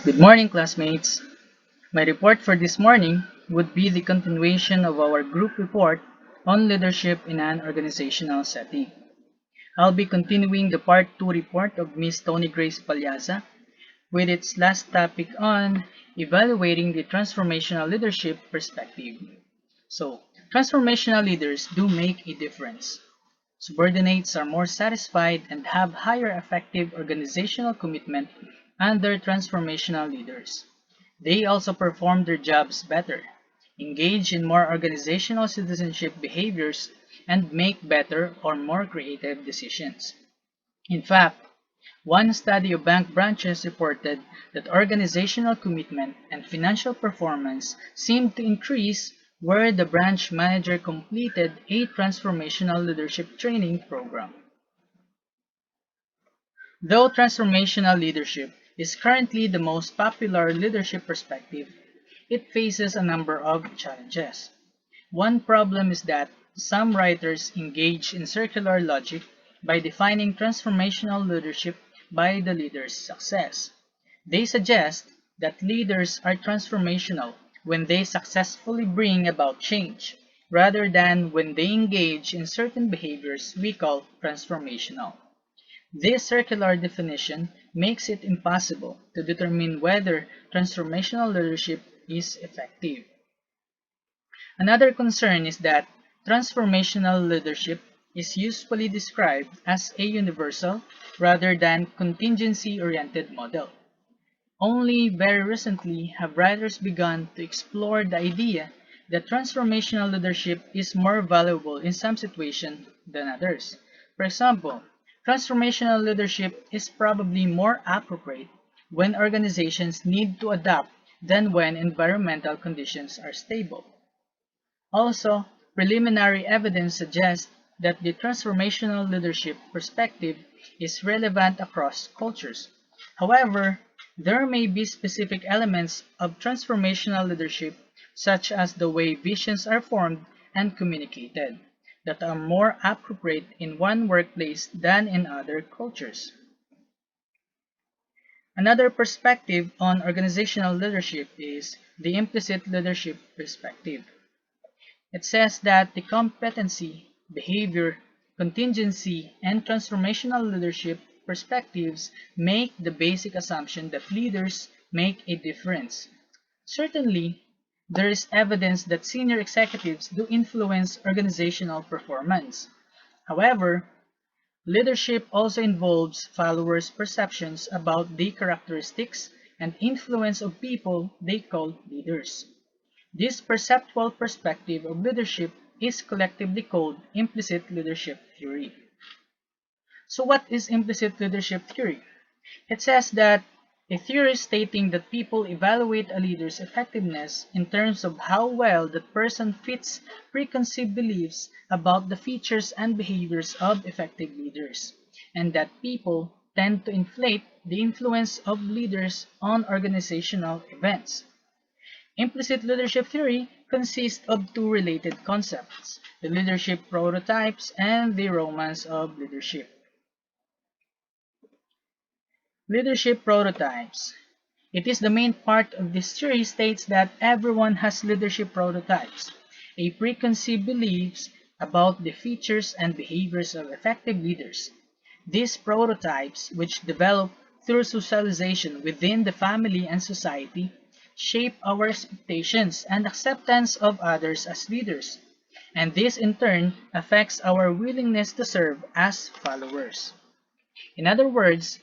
Good morning, classmates. My report for this morning would be the continuation of our group report on leadership in an organizational setting. I'll be continuing the Part 2 report of Ms. Tony Grace Palyaza with its last topic on evaluating the transformational leadership perspective. So, transformational leaders do make a difference. Subordinates are more satisfied and have higher effective organizational commitment under transformational leaders. They also perform their jobs better, engage in more organizational citizenship behaviors, and make better or more creative decisions. In fact, one study of bank branches reported that organizational commitment and financial performance seemed to increase where the branch manager completed a transformational leadership training program. Though transformational leadership is currently the most popular leadership perspective, it faces a number of challenges. One problem is that some writers engage in circular logic by defining transformational leadership by the leader's success. They suggest that leaders are transformational when they successfully bring about change, rather than when they engage in certain behaviors we call transformational. This circular definition makes it impossible to determine whether transformational leadership is effective. Another concern is that transformational leadership is usually described as a universal rather than contingency-oriented model. Only very recently have writers begun to explore the idea that transformational leadership is more valuable in some situations than others. For example, transformational leadership is probably more appropriate when organizations need to adapt than when environmental conditions are stable. Also, preliminary evidence suggests that the transformational leadership perspective is relevant across cultures. However, there may be specific elements of transformational leadership, such as the way visions are formed and communicated, that are more appropriate in one workplace than in other cultures. Another perspective on organizational leadership is the implicit leadership perspective. It says that the competency, behavior, contingency, and transformational leadership perspectives make the basic assumption that leaders make a difference. Certainly, there is evidence that senior executives do influence organizational performance. However, leadership also involves followers' perceptions about the characteristics and influence of people they call leaders. This perceptual perspective of leadership is collectively called implicit leadership theory. So what is implicit leadership theory? It says that a theory stating that people evaluate a leader's effectiveness in terms of how well that person fits preconceived beliefs about the features and behaviors of effective leaders, and that people tend to inflate the influence of leaders on organizational events. Implicit leadership theory consists of two related concepts, the leadership prototypes and the romance of leadership. Leadership prototypes. It is the main part of this theory states that everyone has leadership prototypes, a preconceived beliefs about the features and behaviors of effective leaders. These prototypes, which develop through socialization within the family and society, shape our expectations and acceptance of others as leaders, and this in turn affects our willingness to serve as followers. In other words,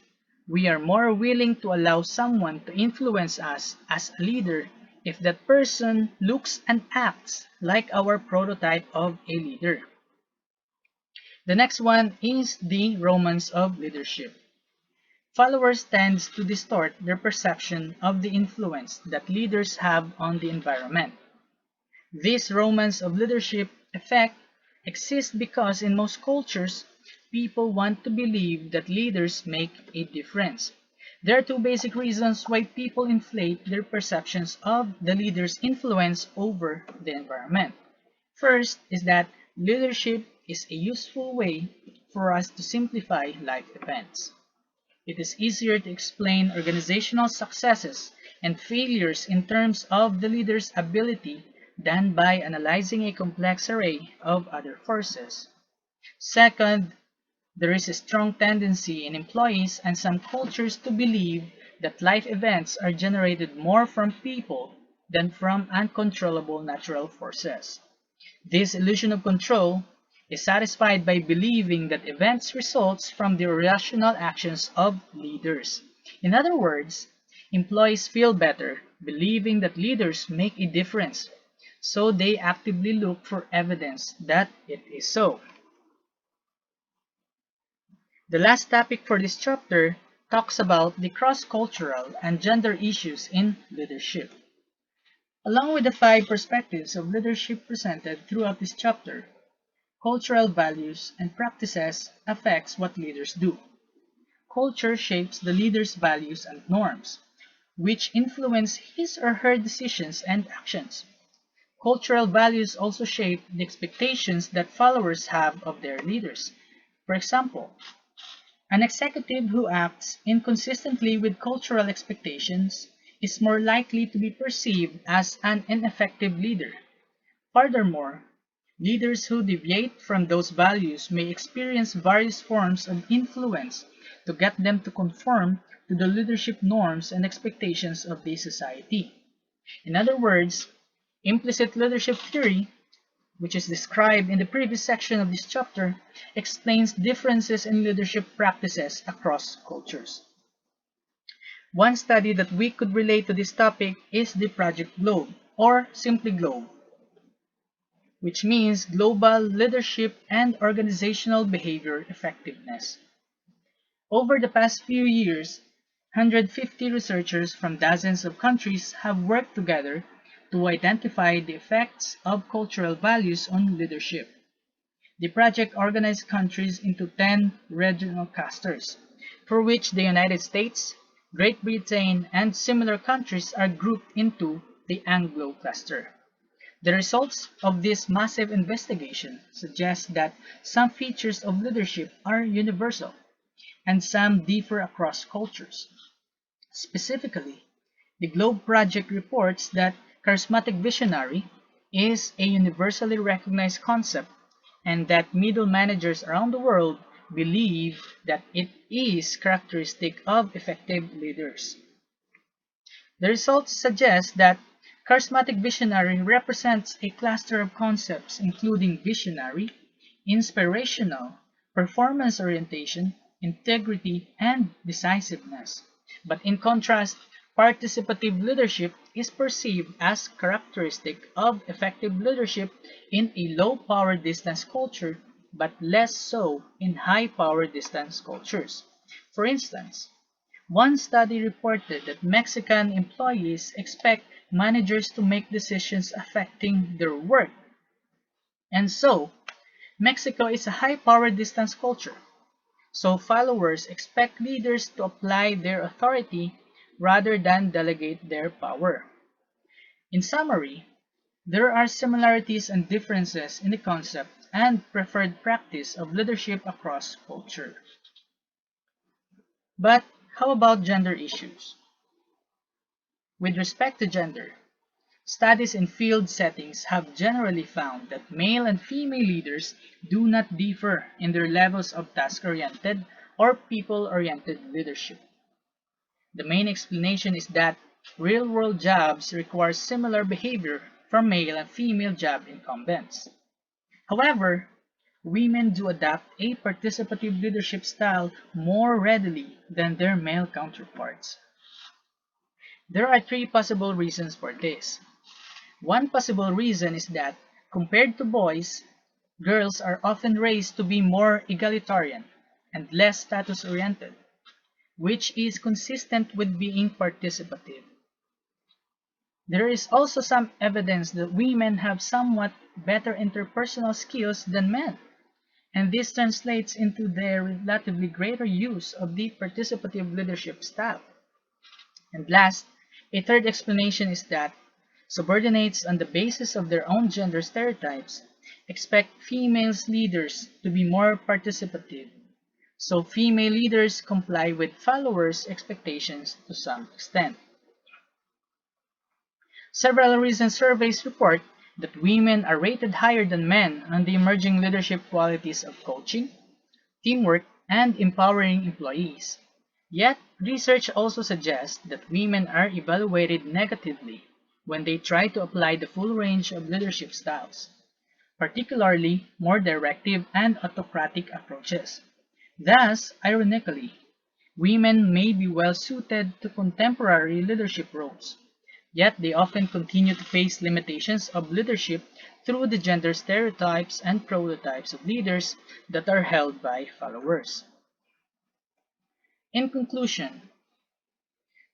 we are more willing to allow someone to influence us as a leader if that person looks and acts like our prototype of a leader. The next one is the romance of leadership. Followers tend to distort their perception of the influence that leaders have on the environment. This romance of leadership effect exists because in most cultures, people want to believe that leaders make a difference. There are two basic reasons why people inflate their perceptions of the leader's influence over the environment. First is that leadership is a useful way for us to simplify life events. it is easier to explain organizational successes and failures in terms of the leader's ability than by analyzing a complex array of other forces. Second, there is a strong tendency in employees and some cultures to believe that life events are generated more from people than from uncontrollable natural forces. This illusion of control is satisfied by believing that events results from the irrational actions of leaders. In other words, employees feel better believing that leaders make a difference, so they actively look for evidence that it is so. The last topic for this chapter talks about the cross-cultural and gender issues in leadership. Along with the five perspectives of leadership presented throughout this chapter, cultural values and practices affects what leaders do. Culture shapes the leader's values and norms, which influence his or her decisions and actions. Cultural values also shape the expectations that followers have of their leaders. For example, an executive who acts inconsistently with cultural expectations is more likely to be perceived as an ineffective leader. Furthermore, leaders who deviate from those values may experience various forms of influence to get them to conform to the leadership norms and expectations of the society. In other words, implicit leadership theory, which is described in the previous section of this chapter, explains differences in leadership practices across cultures. One study that we could relate to this topic is the Project Globe, or simply Globe, which means Global Leadership and Organizational Behavior Effectiveness. Over the past few years, 150 researchers from dozens of countries have worked together to identify the effects of cultural values on leadership. The project organized countries into 10 regional clusters, for which the United States, Great Britain, and similar countries are grouped into the Anglo cluster. The results of this massive investigation suggest that some features of leadership are universal, and some differ across cultures. Specifically, the Globe Project reports that charismatic visionary is a universally recognized concept and that middle managers around the world believe that it is characteristic of effective leaders. The results suggest that charismatic visionary represents a cluster of concepts including visionary, inspirational, performance orientation, integrity, and decisiveness. But in contrast, participative leadership is perceived as characteristic of effective leadership in a low power distance culture, but less so in high power distance cultures. For instance, one study reported that Mexican employees expect managers to make decisions affecting their work. And so, Mexico is a high power distance culture. So followers expect leaders to apply their authority rather than delegate their power. In summary, there are similarities and differences in the concept and preferred practice of leadership across culture. But how about gender issues? With respect to gender, studies in field settings have generally found that male and female leaders do not differ in their levels of task-oriented or people-oriented leadership. The main explanation is that real-world jobs require similar behavior from male and female job incumbents. However, women do adopt a participative leadership style more readily than their male counterparts. There are three possible reasons for this. One possible reason is that, compared to boys, girls are often raised to be more egalitarian and less status-oriented, which is consistent with being participative. There is also some evidence that women have somewhat better interpersonal skills than men, and this translates into their relatively greater use of the participative leadership style. And last, a third explanation is that subordinates, on the basis of their own gender stereotypes, expect female leaders to be more participative. so female leaders comply with followers' expectations to some extent. Several recent surveys report that women are rated higher than men on the emerging leadership qualities of coaching, teamwork, and empowering employees. Yet, research also suggests that women are evaluated negatively when they try to apply the full range of leadership styles, particularly more directive and autocratic approaches. Thus, ironically, women may be well suited to contemporary leadership roles, yet they often continue to face limitations of leadership through the gender stereotypes and prototypes of leaders that are held by followers. In conclusion,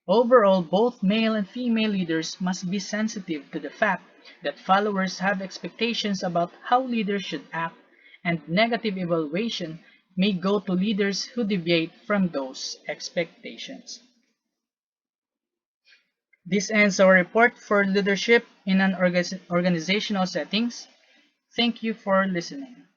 overall, both male and female leaders must be sensitive to the fact that followers have expectations about how leaders should act, and negative evaluation may go to leaders who deviate from those expectations. This ends our report for leadership in an organizational settings. Thank you for listening.